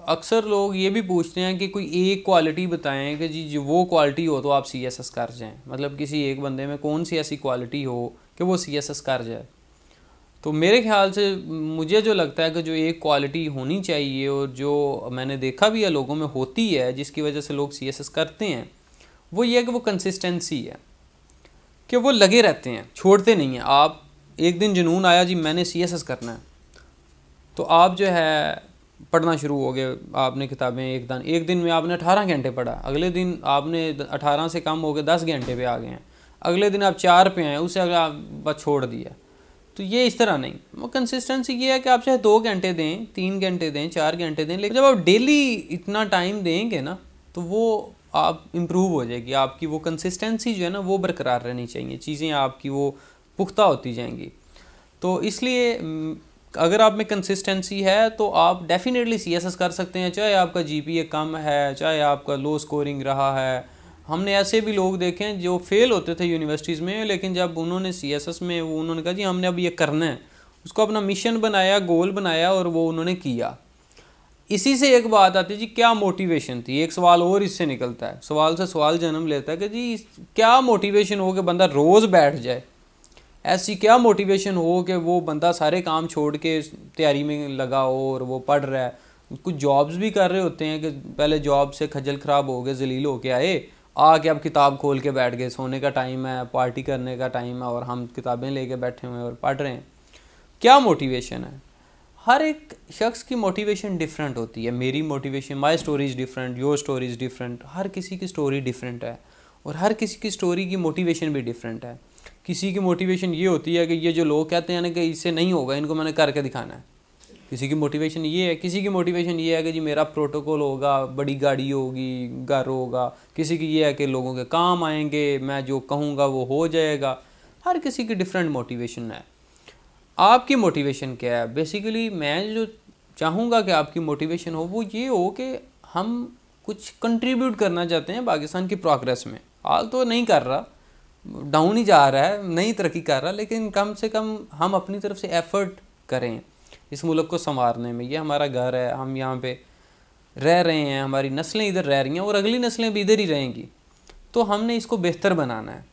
अक्सर लोग ये भी पूछते हैं कि कोई एक क्वालिटी बताएं कि जी जो वो क्वालिटी हो तो आप CSS कर जाएं, मतलब किसी एक बंदे में कौन सी ऐसी क्वालिटी हो कि वो CSS कर जाए। तो मेरे ख्याल से मुझे जो लगता है कि जो एक क्वालिटी होनी चाहिए और जो मैंने देखा भी है लोगों में होती है जिसकी वजह से लोग CSS करते हैं, वो ये है कि वो कंसिस्टेंसी है, कि वो लगे रहते हैं, छोड़ते नहीं हैं। आप एक दिन जुनून आया जी मैंने CSS करना है, तो आप जो है पढ़ना शुरू हो गए, आपने किताबें एक दिन में आपने 18 घंटे पढ़ा, अगले दिन आपने 18 से कम हो गए 10 घंटे पे आ गए हैं, अगले दिन आप 4 पे हैं, उससे अगला आप बस छोड़ दिया। तो ये इस तरह नहीं, वो कंसिस्टेंसी ये है कि आप चाहे 2 घंटे दें, 3 घंटे दें, 4 घंटे दें, लेकिन जब आप डेली इतना टाइम देंगे ना तो वो आप इम्प्रूव हो जाएगी, आपकी वो कंसिस्टेंसी जो है ना वो बरकरार रहनी चाहिए, चीज़ें आपकी वो पुख्ता होती जाएंगी। तो इसलिए अगर आप में कंसिस्टेंसी है तो आप डेफिनेटली CSS कर सकते हैं, चाहे आपका GPA कम है, चाहे आपका लो स्कोरिंग रहा है। हमने ऐसे भी लोग देखे हैं जो फेल होते थे यूनिवर्सिटीज़ में, लेकिन जब उन्होंने CSS में वो उन्होंने कहा जी हमने अब ये करना है, उसको अपना मिशन बनाया, गोल बनाया और वो उन्होंने किया। इसी से एक बात आती है जी क्या मोटिवेशन थी। एक सवाल और इससे निकलता है, सवाल से सवाल जन्म लेता है कि जी क्या मोटिवेशन हो कि बंदा रोज़ बैठ जाए, ऐसी क्या मोटिवेशन हो कि वो बंदा सारे काम छोड़ के तैयारी में लगा हो और वो पढ़ रहा है। कुछ जॉब्स भी कर रहे होते हैं कि पहले जॉब से खजल ख़राब हो गए, जलील हो के आए, आके अब किताब खोल के बैठ गए, सोने का टाइम है, पार्टी करने का टाइम है और हम किताबें लेके बैठे हुए हैं और पढ़ रहे हैं। क्या मोटिवेशन है? हर एक शख्स की मोटिवेशन डिफरेंट होती है। मेरी motivation, my story is different, your story is different, हर किसी की स्टोरी डिफरेंट है और हर किसी की स्टोरी की मोटिवेशन भी डिफरेंट है। किसी की मोटिवेशन ये होती है कि ये जो लोग कहते हैं ना कि इससे नहीं होगा, इनको मैंने करके दिखाना है। किसी की मोटिवेशन ये है, किसी की मोटिवेशन ये है कि जी मेरा प्रोटोकॉल होगा, बड़ी गाड़ी होगी, घर होगा। किसी की ये है कि लोगों के काम आएंगे, मैं जो कहूँगा वो हो जाएगा। हर किसी की डिफरेंट मोटिवेशन है। आपकी मोटिवेशन क्या है? बेसिकली मैं जो चाहूँगा कि आपकी मोटिवेशन हो वो ये हो कि हम कुछ कंट्रीब्यूट करना चाहते हैं पाकिस्तान की प्रोग्रेस में। हाल तो नहीं कर रहा, डाउन ही जा रहा है, नहीं तरक्की कर रहा, लेकिन कम से कम हम अपनी तरफ से एफ़र्ट करें इस मुल्क को संवारने में। ये हमारा घर है, हम यहाँ पे रह रहे हैं, हमारी नस्लें इधर रह रही हैं और अगली नस्लें भी इधर ही रहेंगी। तो हमने इसको बेहतर बनाना है,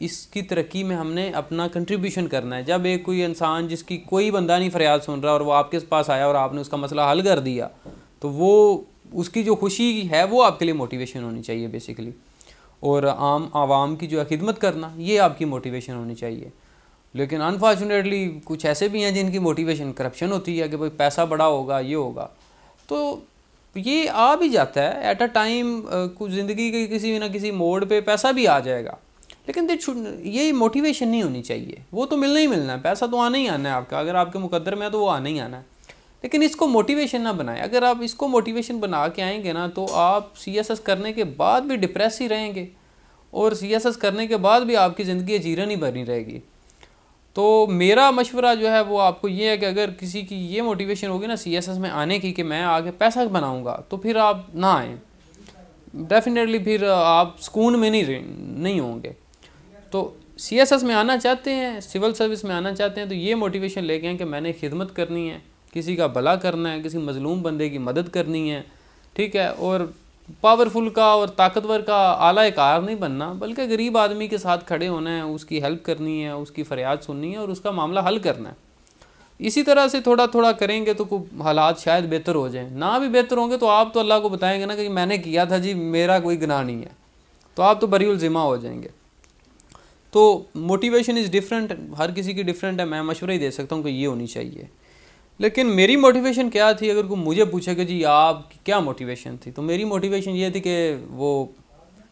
इसकी तरक्की में हमने अपना कंट्रीब्यूशन करना है। जब एक कोई इंसान जिसकी कोई बंदा नहीं फरियाद सुन रहा और वो आपके पास आया और आपने उसका मसला हल कर दिया, तो वो उसकी जो खुशी है वो आपके लिए मोटिवेशन होनी चाहिए बेसिकली। और आम आवाम की जो है खिदमत करना, ये आपकी मोटिवेशन होनी चाहिए। लेकिन अनफॉर्चुनेटली कुछ ऐसे भी हैं जिनकी मोटिवेशन करप्शन होती है कि भाई पैसा बड़ा होगा, ये होगा। तो ये आ भी जाता है एट अ टाइम, कुछ ज़िंदगी के किसी ना किसी मोड़ पे पैसा भी आ जाएगा, लेकिन ये मोटिवेशन नहीं होनी चाहिए। वो तो मिलना ही मिलना है, पैसा तो आना ही आना है आपका, अगर आपके मुकद्दर में है तो वो आना ही आना है। लेकिन इसको मोटिवेशन ना बनाएं। अगर आप इसको मोटिवेशन बना के आएंगे ना तो आप CSS करने के बाद भी डिप्रेस ही रहेंगे और CSS करने के बाद भी आपकी ज़िंदगी जीरन ही बनी रहेगी। तो मेरा मशवरा जो है वो आपको ये है कि अगर किसी की ये मोटिवेशन होगी ना CSS में आने की कि मैं आगे पैसा बनाऊंगा, तो फिर आप ना आएँ, डेफिनेटली फिर आप सुकून में नहीं होंगे। तो CSS में आना चाहते हैं, सिविल सर्विस में आना चाहते हैं, तो ये मोटिवेशन लेके आएँ कि मैंने खिदमत करनी है, किसी का भला करना है, किसी मजलूम बंदे की मदद करनी है, ठीक है। और पावरफुल का और ताकतवर का आला कार नहीं बनना, बल्कि गरीब आदमी के साथ खड़े होना है, उसकी हेल्प करनी है, उसकी फरियाद सुननी है और उसका मामला हल करना है। इसी तरह से थोड़ा थोड़ा करेंगे तो हालात शायद बेहतर हो जाएं। ना भी बेहतर होंगे तो आप तो अल्लाह को बताएंगे ना कि मैंने किया था जी, मेरा कोई गुनाह नहीं है, तो आप तो बरीउल ज़िम्मा हो जाएंगे। तो मोटिवेशन इज़ डिफरेंट, हर किसी की डिफरेंट है। मैं मशवरा ही दे सकता हूँ कि ये होनी चाहिए। लेकिन मेरी मोटिवेशन क्या थी, अगर कोई मुझे पूछे कि जी आपकी क्या मोटिवेशन थी, तो मेरी मोटिवेशन ये थी कि वो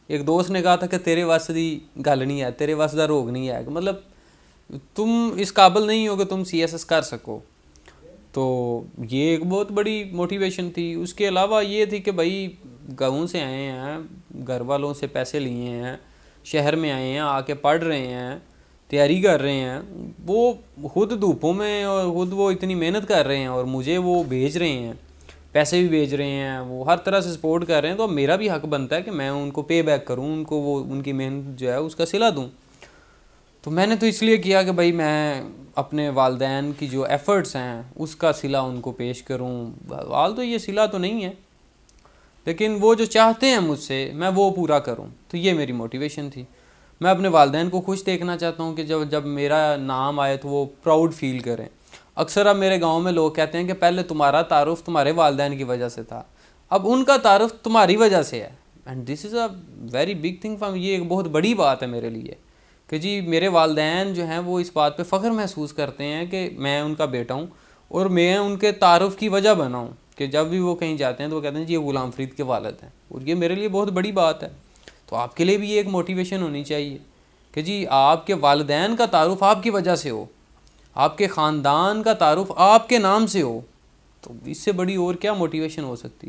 एक दोस्त ने कहा था कि तेरे वास दी गल नहीं है, तेरे वास दा रोग नहीं है, मतलब तुम इस काबिल नहीं हो कि तुम CSS कर सको। तो ये एक बहुत बड़ी मोटिवेशन थी। उसके अलावा ये थी कि भाई गाँव से आए हैं, घर वालों से पैसे लिए हैं, शहर में आए हैं, आके पढ़ रहे हैं, तैयारी कर रहे हैं, वो खुद धूपों में और खुद वो इतनी मेहनत कर रहे हैं और मुझे वो भेज रहे हैं, पैसे भी भेज रहे हैं, वो हर तरह से सपोर्ट कर रहे हैं। तो अब मेरा भी हक बनता है कि मैं उनको पे बैक करूँ, उनको वो उनकी मेहनत जो है उसका सिला दूँ। तो मैंने तो इसलिए किया कि भाई मैं अपने वालदैन की जो एफ़र्ट्स हैं उसका सिला उनको पेश करूं। वाल तो ये सिला तो नहीं है, लेकिन वो जो चाहते हैं मुझसे मैं वो पूरा करूं। तो ये मेरी मोटिवेशन थी। मैं अपने वालदैन को खुश देखना चाहता हूं कि जब जब मेरा नाम आए तो वो प्राउड फील करें। अक्सर अब मेरे गांव में लोग कहते हैं कि पहले तुम्हारा तारुफ तुम्हारे वालदैन की वजह से था, अब उनका तारुफ तुम्हारी वजह से है। And this is a very big thing for, ये एक बहुत बड़ी बात है मेरे लिए कि जी मेरे वालदैन जो हैं वो इस बात पे फ़ख्र महसूस करते हैं कि मैं उनका बेटा हूँ और मैं उनके तारुफ की वजह बना हूँ। कि जब भी वो कहीं जाते हैं तो वो कहते हैं जी ये ग़ुलाम फ़रीद के वालिद हैं, और ये मेरे लिए बहुत बड़ी बात है। तो आपके लिए भी ये एक मोटिवेशन होनी चाहिए कि जी आपके वालिदैन का तारुफ आपकी वजह से हो, आपके ख़ानदान का तारुफ आपके नाम से हो। तो इससे बड़ी और क्या मोटिवेशन हो सकती है।